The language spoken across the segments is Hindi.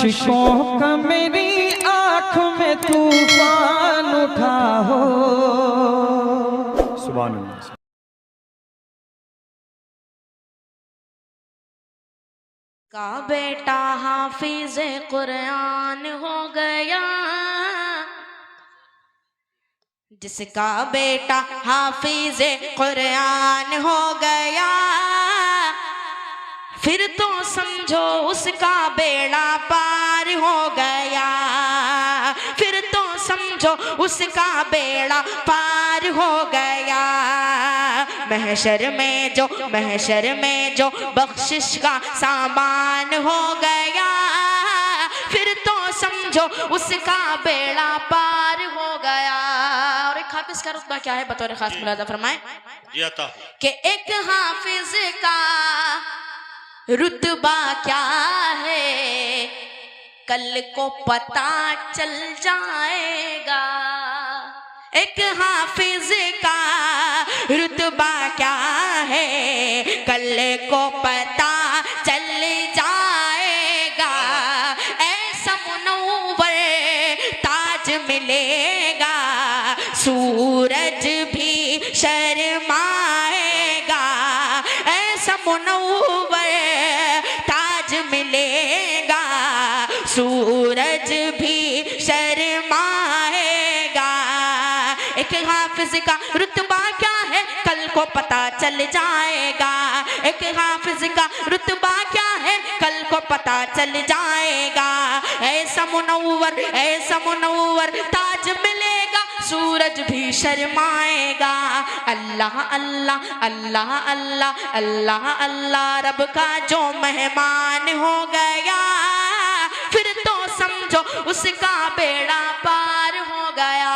अश्कों का मेरी आँख में तूफान उठा हो। सुभान अल्लाह। का बेटा हाफिज कुरान हो गया, जिसका बेटा हाफिज कुरान हो गया, फिर तो समझो उसका बेड़ा पार हो गया, फिर तो समझो उसका बेड़ा पार हो गया। महशर में जो बख्शिश का सामान हो गया, फिर तो समझो उसका बेड़ा पार हो गया। और एक हाफिज का रुतबा क्या है बतौर खास मुलाजा फरमाए कि एक हाफिज का रुतबा क्या है कल को पता चल जाएगा। एक हाफिज का रुतबा क्या है कल को पता चल जाएगा। ऐसा मुनव्वर ताज मिलेगा, सूरज भी शर्माएगा। ऐसा मुनव्वर ताज मिलेगा, सूरज भी शर्माएगा। एक हाफिज का रुतबा क्या है कल को पता चल जाएगा। एक हाफिज का रुतबा क्या है कल को पता चल जाएगा। ऐसा मुनव्वर ताज मिलेगा, सूरज भी शर्माएगा। अल्लाह अल्लाह अल्लाह अल्लाह अल्लाह अल्लाह रब का जो मेहमान हो गया, फिर तो समझो उसका बेड़ा पार हो गया।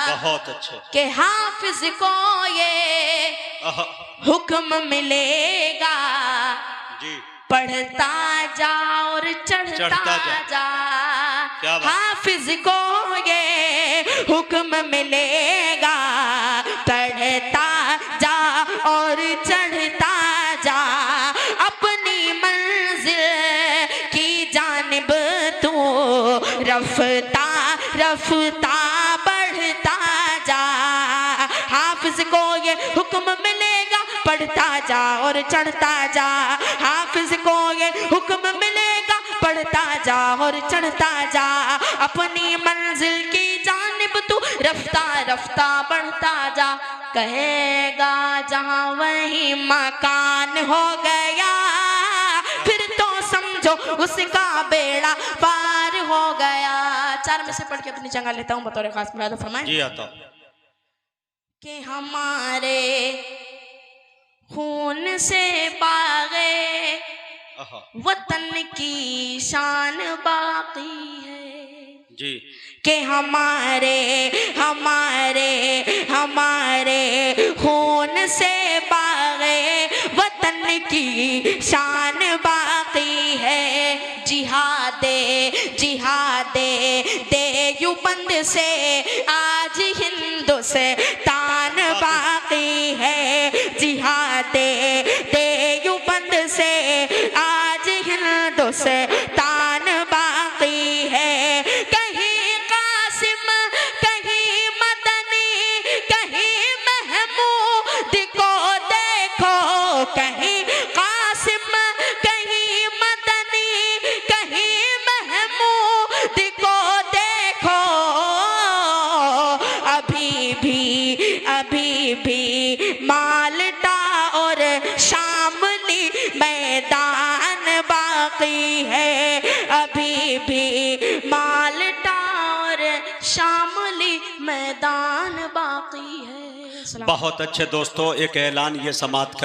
बहुत अच्छे के हाफिज को ये हुक्म मिलेगा, जी पढ़ता जा और चढ़ता जा। हाफिज को ये हुक्म मिलेगा, पढ़ता जा और चढ़ता जा। अपनी मंजिल की जानिब तू रफ्ता रफ्ता बढ़ता जा। हाफिज को ये हुक्म मिलेगा, पढ़ता जा और चढ़ता जा। हाफिज को ये हुक्म मिलेगा, पढ़ता जा और चढ़ता जा। अपनी मंजिल की जानिब तू रफ्ता रफ्ता बढ़ता जा। कहेगा जहां वही मकान हो गया, फिर तो समझो उसका बेड़ा पार हो गया। चार में से पढ़ के अपनी जगह लेता हूँ बतौर खास मुलाजा फरमाएं। जी आता कि हमारे खून से पागे वतन की शान बाकी है जी। कि हमारे खून से पागे वतन की शान बाकी है। जिहादे देयुबंद से आज हिंदुस्तान बाकी है। जिहादे देयुबंद से आज हिंदुस्तान बाकी है। कहीं कासिम कहीं मदनी कहीं महमूद को देखो, कहीं कासिम कहीं मदनी कहीं महमूद को देखो। अभी भी माल्टा और शामली मैदान बाकी है। अभी भी माल्टा और शामली मैदान बाकी है। बहुत अच्छे दोस्तों, एक ऐलान ये समाप्त कर